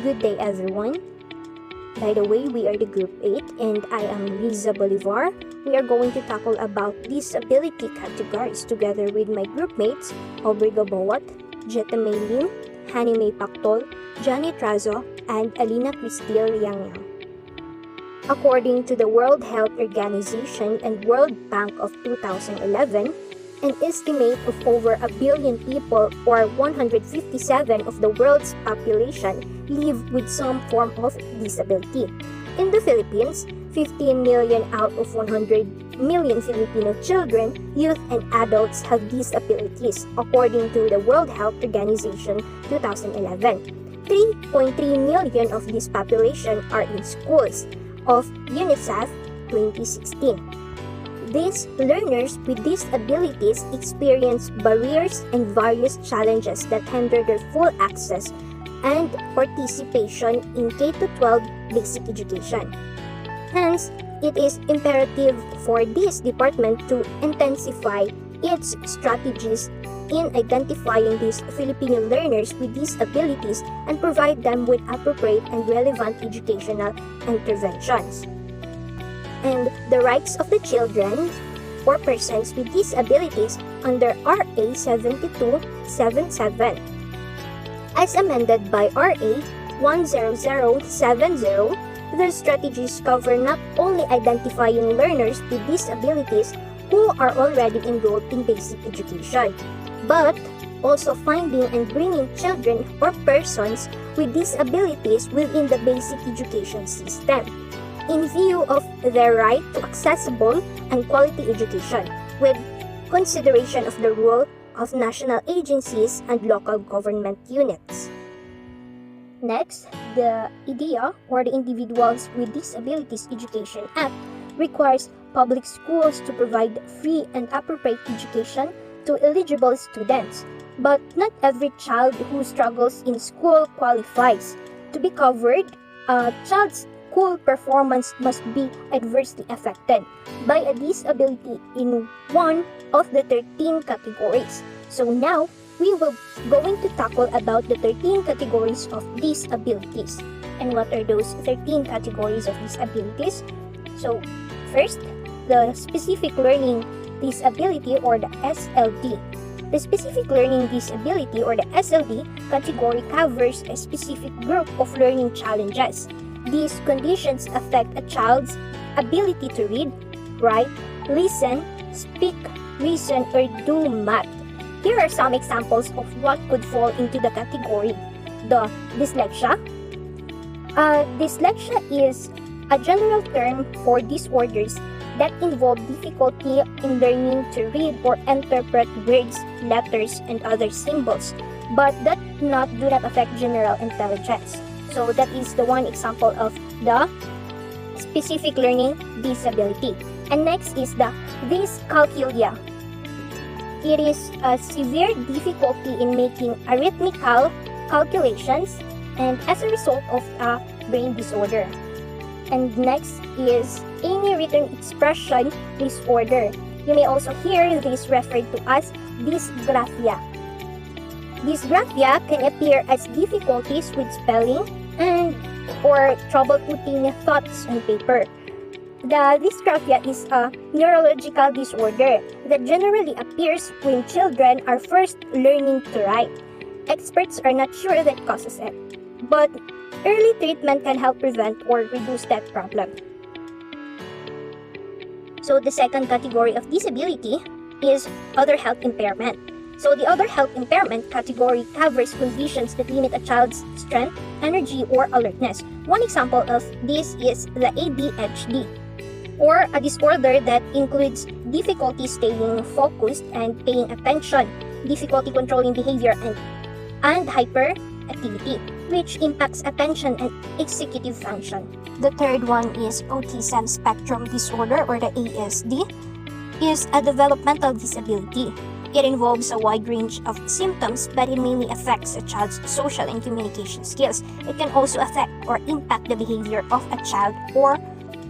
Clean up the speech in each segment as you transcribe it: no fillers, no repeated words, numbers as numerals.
Good day, everyone. By the way, we are the Group 8 and I am Riza Bolivar. We are going to tackle about disability categories together with my group mates Aubrey Gabowat, Jetta May Lim, Hani May Pactol, Johnny Trazo, and Alina Cristil Yangyang. According to the World Health Organization and World Bank of 2011, an estimate of over a billion people, or 157 of the world's population, live with some form of disability. In the Philippines, 15 million out of 100 million Filipino children, youth, and adults have disabilities, according to the World Health Organization 2011. 3.3 million of this population are in schools, of UNICEF 2016. These learners with disabilities experience barriers and various challenges that hinder their full access and participation in K-12 basic education. Hence, it is imperative for this department to intensify its strategies in identifying these Filipino learners with disabilities and provide them with appropriate and relevant educational interventions. And the rights of the children or persons with disabilities under RA 7277. As amended by RA 10070, the strategies cover not only identifying learners with disabilities who are already enrolled in basic education, but also finding and bringing children or persons with disabilities within the basic education system, in view of their right to accessible and quality education, with consideration of the role of national agencies and local government units. Next, the IDEA, or the Individuals with Disabilities Education Act, requires public schools to provide free and appropriate education to eligible students, but not every child who struggles in school qualifies. To be covered, a child's school performance must be adversely affected by a disability in one of the 13 categories. So now, we will going to tackle about the 13 categories of disabilities. And what are those 13 categories of disabilities? So, first, the specific learning disability, or the SLD. The specific learning disability, or the SLD category, covers a specific group of learning challenges. These conditions affect a child's ability to read, write, listen, speak, reason, or do math. Here are some examples of what could fall into the category. The dyslexia. Dyslexia is a general term for disorders that involve difficulty in learning to read or interpret words, letters, and other symbols, but that do not affect general intelligence. So that is the one example of the specific learning disability. And next is the dyscalculia. It is a severe difficulty in making arithmetical calculations and as a result of a brain disorder. And next is any written expression disorder. You may also hear this referred to as dysgraphia. Dysgraphia can appear as difficulties with spelling and or trouble putting thoughts on paper. The dysgraphia is a neurological disorder that generally appears when children are first learning to write. Experts are not sure that causes it, but early treatment can help prevent or reduce that problem. So the second category of disability is other health impairment. So the other health impairment category covers conditions that limit a child's strength, energy, or alertness. One example of this is the ADHD, or a disorder that includes difficulty staying focused and paying attention, difficulty controlling behavior, and hyperactivity, which impacts attention and executive function. The third one is autism spectrum disorder, or the ASD, is a developmental disability. It involves a wide range of symptoms, but it mainly affects a child's social and communication skills. It can also affect or impact the behavior of a child or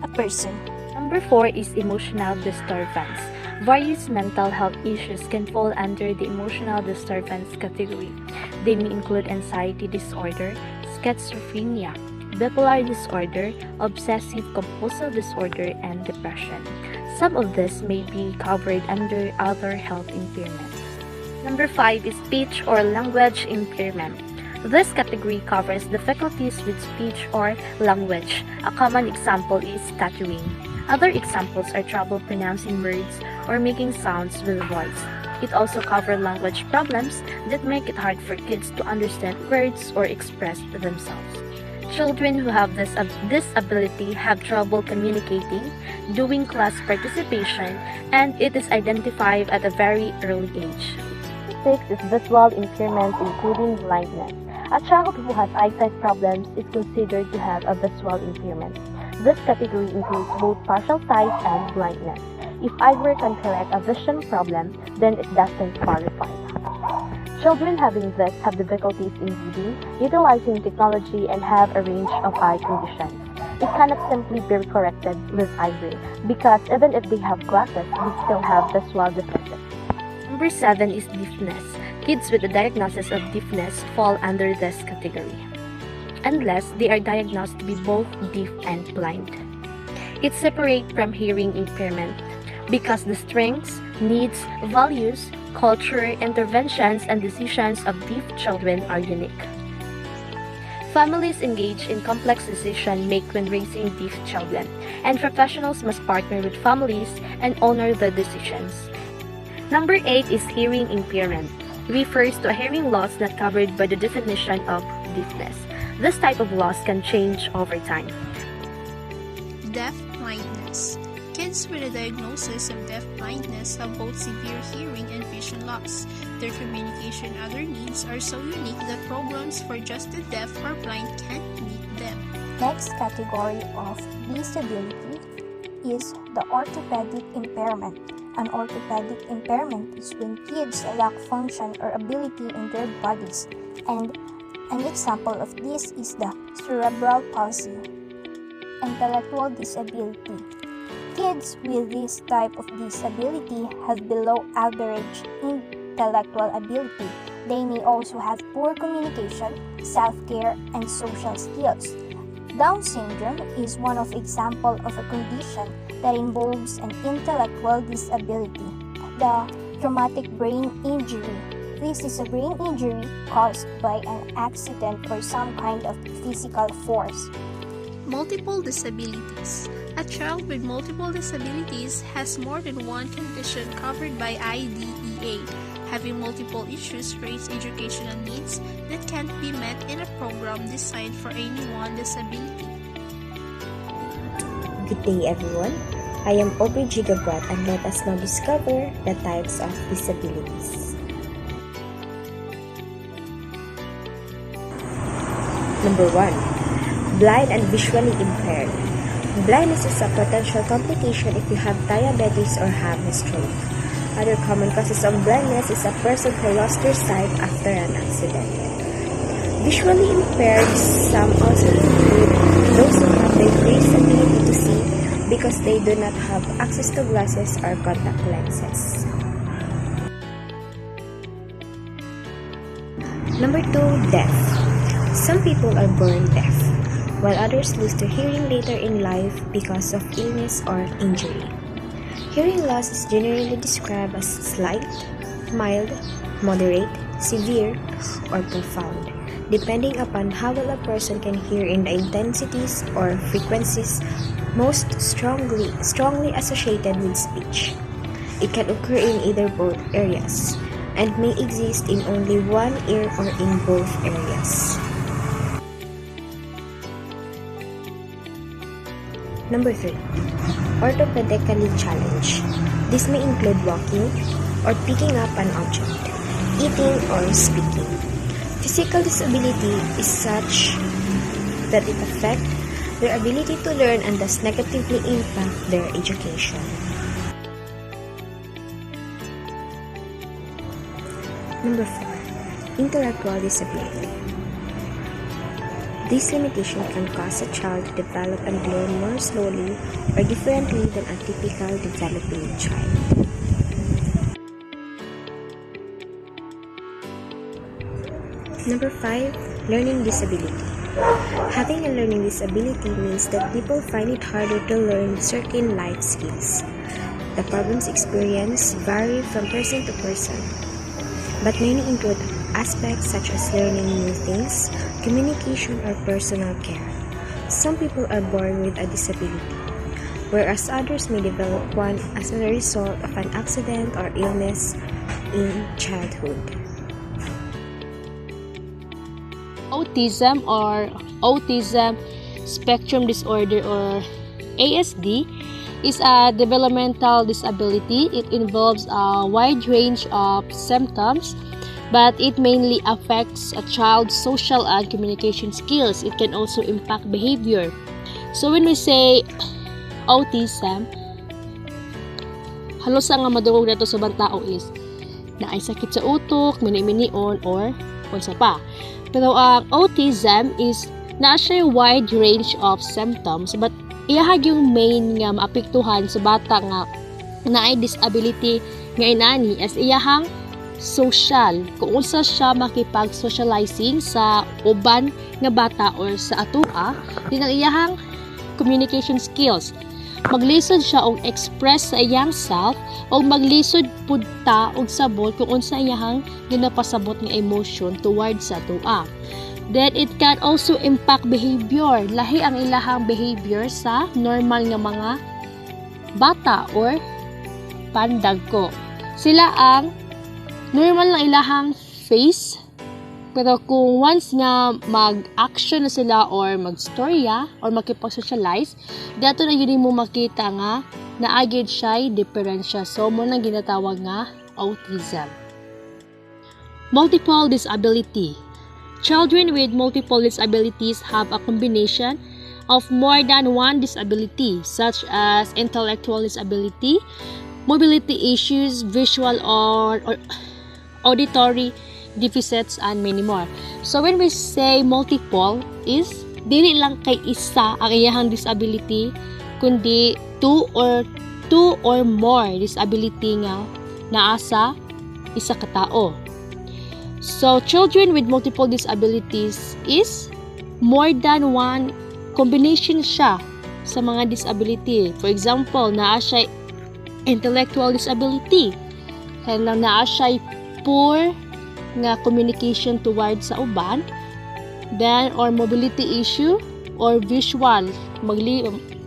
a person. Number 4 is emotional disturbance. Various mental health issues can fall under the emotional disturbance category. They may include anxiety disorder, schizophrenia, bipolar disorder, obsessive compulsive disorder, and depression. Some of this may be covered under other health impairment. Number 5 is speech or language impairment. This category covers difficulties with speech or language. A common example is stuttering. Other examples are trouble pronouncing words or making sounds with the voice. It also covers language problems that make it hard for kids to understand words or express themselves. Children who have this ability have trouble communicating, doing class participation, and it is identified at a very early age. 6 is visual impairment including blindness. A child who has eyesight problems is considered to have a visual impairment. This category includes both partial sight and blindness. If eyewear can correct a vision problem, then it doesn't qualify. Children having this have difficulties in reading, utilizing technology, and have a range of eye conditions. It cannot simply be corrected with eyewear because even if they have glasses, they still have visual differences. Number 7 is deafness. Kids with a diagnosis of deafness fall under this category, unless they are diagnosed to be both deaf and blind. It's separate from hearing impairment because the strengths, needs, values, culture, interventions, and decisions of deaf children are unique. Families engage in complex decision-making when raising deaf children, and professionals must partner with families and honor the decisions. Number 8 is hearing impairment. Refers to a hearing loss not covered by the definition of deafness. This type of loss can change over time. Deaf-blindness. Kids with a diagnosis of deaf-blindness have both severe hearing and vision loss. Their communication and other needs are so unique that programs for just the deaf or blind can't meet them. Next category of disability is the orthopedic impairment. An orthopedic impairment is when kids lack function or ability in their bodies, and an example of this is the cerebral palsy. Intellectual disability. Kids with this type of disability have below average intellectual ability. They may also have poor communication, self-care, and social skills. Down syndrome is one of example of a condition that involves an intellectual disability. The traumatic brain injury. This is a brain injury caused by an accident or some kind of physical force. Multiple disabilities. A child with multiple disabilities has more than one condition covered by IDEA. Having multiple issues raise educational needs that can't be met in a program designed for any one disability. Good day everyone. I am Aubrey Gigabrat and let us now discover the types of disabilities. Number 1. Blind and visually impaired. Blindness is a potential complication if you have diabetes or have a stroke. Other common causes of blindness is a person who lost their sight after an accident. Visually impaired, some also include those who have the increased ability to see because they do not have access to glasses or contact lenses. Number 2. Deaf. Some people are born deaf, while others lose their hearing later in life because of illness or injury. Hearing loss is generally described as slight, mild, moderate, severe, or profound, depending upon how well a person can hear in the intensities or frequencies most strongly associated with speech. It can occur in either both areas and may exist in only one ear or in both areas. Number 3. Orthopedically challenged. This may include walking or picking up an object, eating or speaking. Physical disability is such that it affects their ability to learn and thus negatively impact their education. Number 4. Intellectual disability. This limitation can cause a child to develop and learn more slowly or differently than a typical developing child. Number 5. Learning disability. Having a learning disability means that people find it harder to learn certain life skills. The problems experienced vary from person to person, but many include aspects such as learning new things, communication, or personal care. Some people are born with a disability, whereas others may develop one as a result of an accident or illness in childhood. Autism or Autism Spectrum Disorder or ASD is a developmental disability. It involves a wide range of symptoms, but it mainly affects a child's social and communication skills. It can also impact behavior. So when we say autism, halos ang madungog nato sa bang tao is na ay sakit sa utok, mini-minion, or unsa pa. Pero ang autism is na siya wide range of symptoms, but iyahag yung main nga maapektuhan sa bata nga na ay disability nga inani as iyahang social, kung unsa siya makipag-socializing sa uban nga bata or sa atua, din ang iyahang communication skills. Maglisod siya og express sa iyang self o maglisod pud ta og sabot kung unsa iyahang ginapasabot nga emotion towards sa atua. Then it can also impact behavior. Lahi ang ilahang behavior sa normal nga mga bata or pandagko. Sila ang normal lang ilahang face, pero kung once nga mag-action na sila or mag-storya or makipag-socialize, dato na yun mo makita nga naagid siya diferensya. So mo nang ginatawag nga autism. Multiple disability. Children with multiple disabilities have a combination of more than one disability, such as intellectual disability, mobility issues, visual or auditory deficits, and many more. So when we say multiple is dili lang kay isa ang iyahang disability, kundi two or more disability nga naa sa isa ka tao. So children with multiple disabilities is more than one combination siya sa mga disability. For example, naa siya intellectual disability, kaya naa siya poor nga communication towards sa uban, then or mobility issue or visual,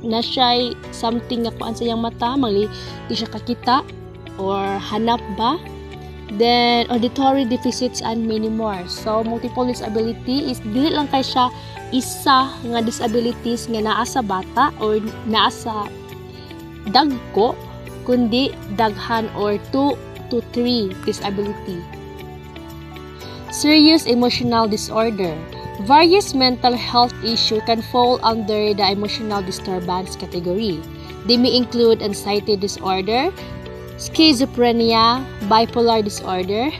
na siya something nga kuan sa iyang mata, di siya kakita or hanap ba, then auditory deficits, and many more. So multiple disability is dili lang kay siya isa nga disabilities nga naa sa bata or naa sa dagko, kundi daghan or 2 to 3 disability. Serious emotional disorder. Various mental health issues can fall under the emotional disturbance category. They may include anxiety disorder, schizophrenia, bipolar disorder,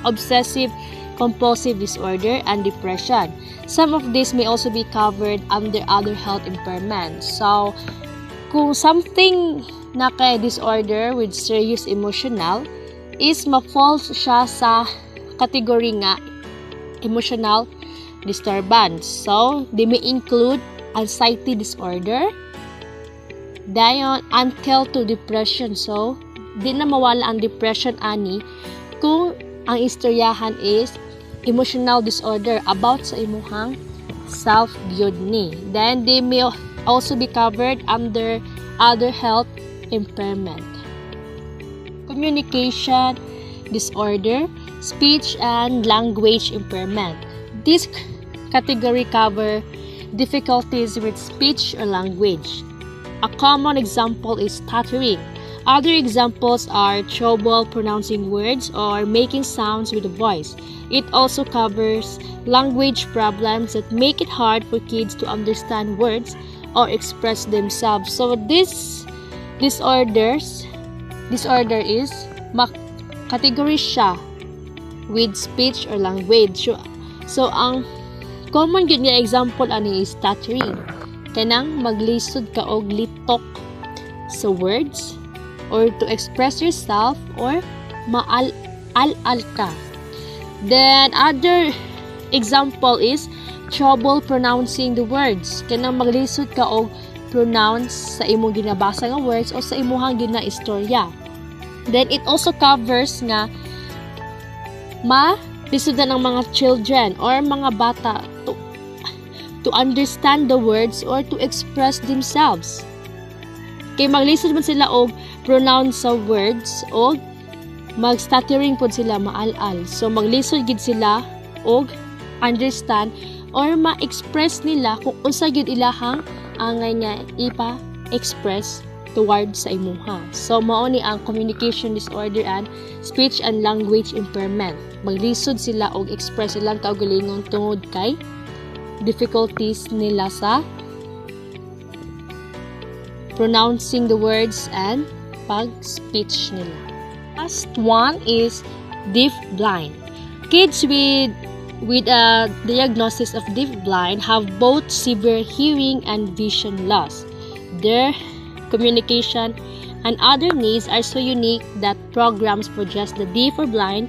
obsessive compulsive disorder, and depression. Some of these may also be covered under other health impairments. So, kung something na kay disorder with serious emotional is ma-fall siya sa category nga emotional disturbance. So, they may include anxiety disorder, dayon until to depression. So, di na mawala ang depression ani kung ang istoryahan is emotional disorder about sa imuhang self-viewed ni. Then, they may also be covered under other health impairment. Communication disorder, speech and language impairment. This category cover difficulties with speech or language. A common example is stuttering. Other examples are trouble pronouncing words or making sounds with the voice. It also covers language problems that make it hard for kids to understand words or express themselves. So this disorder is category siya with speech or language. So ang common yun nga example ani is stuttering. Kanang maglisod ka og litok sa words or to express yourself or maal-al ka. Then other example is trouble pronouncing the words. Kanang maglisod ka og pronounce sa imong ginabasa nga words o sa imong ginaistorya. Then it also covers nga malisodan ng mga children or mga bata to understand the words or to express themselves. Kay maglisod man sila og pronounce sa words o mag-stuttering pod sila maal-al. So maglisod gid sila og understand or ma-express nila kung unsa gid ilahang angay nga ipa-express towards sa imuha. So mao ni ang communication disorder and speech and language impairment. Maglisod sila og express silang kaugalingon tungod kay difficulties nila sa pronouncing the words and pag-speech nila. Last one is deaf-blind. Kids with a diagnosis of deaf-blind have both severe hearing and vision loss. Their communication and other needs are so unique that programs for just the deaf or blind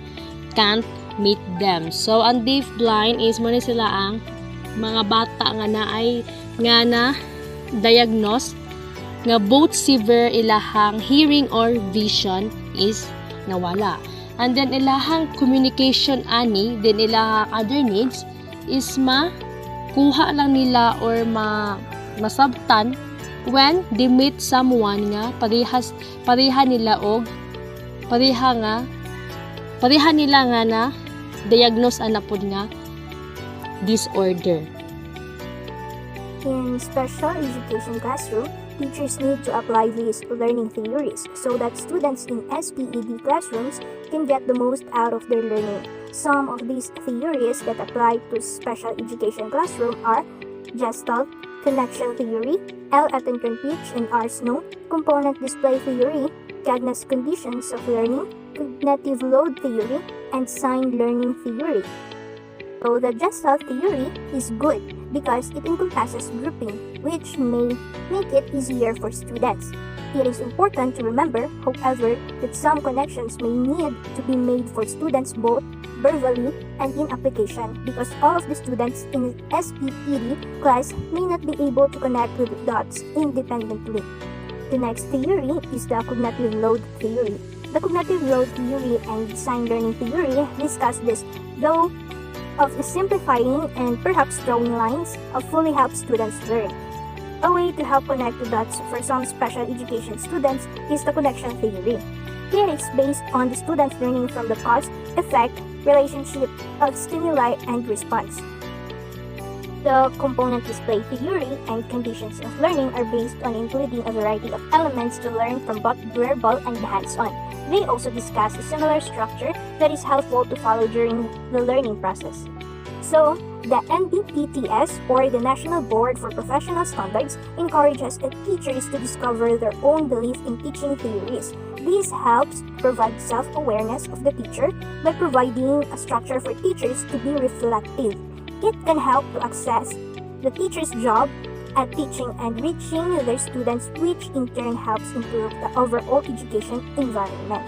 can't meet them. So, ang deaf-blind is muna sila ang mga bata nga na diagnose nga both severe ilahang hearing or vision is nawala. And then ilahang communication ani, then ilahang other needs is makuha lang nila or masabtan when they meet someone nga pareha nila nga na diagnose ana pod nga disorder. In special education classroom, teachers need to apply these learning theories so that students in SPED classrooms can get the most out of their learning. Some of these theories that apply to special education classroom are Gestalt, connection theory, L. Attention Pitch and R. Snow, component display theory, Cagnes conditions of learning, cognitive load theory, and sign learning theory. So the Gestalt theory is good because it encompasses grouping, which may make it easier for students. It is important to remember, however, that some connections may need to be made for students both verbally and in application because all of the students in SPED class may not be able to connect with dots independently. The next theory is the cognitive load theory. The cognitive load theory and sign learning theory discuss this, though of simplifying and perhaps drawing lines of fully help students learn. A way to help connect the dots for some special education students is the connection theory. Here it's based on the students learning from the cause-effect relationship of stimuli and response. The component display theory and conditions of learning are based on including a variety of elements to learn from both verbal and hands-on. They also discuss a similar structure that is helpful to follow during the learning process. So, the NBPTS, or the National Board for Professional Standards, encourages teachers to discover their own belief in teaching theories. This helps provide self-awareness of the teacher by providing a structure for teachers to be reflective. It can help to assess the teacher's job at teaching and reaching their students, which in turn helps improve the overall education environment.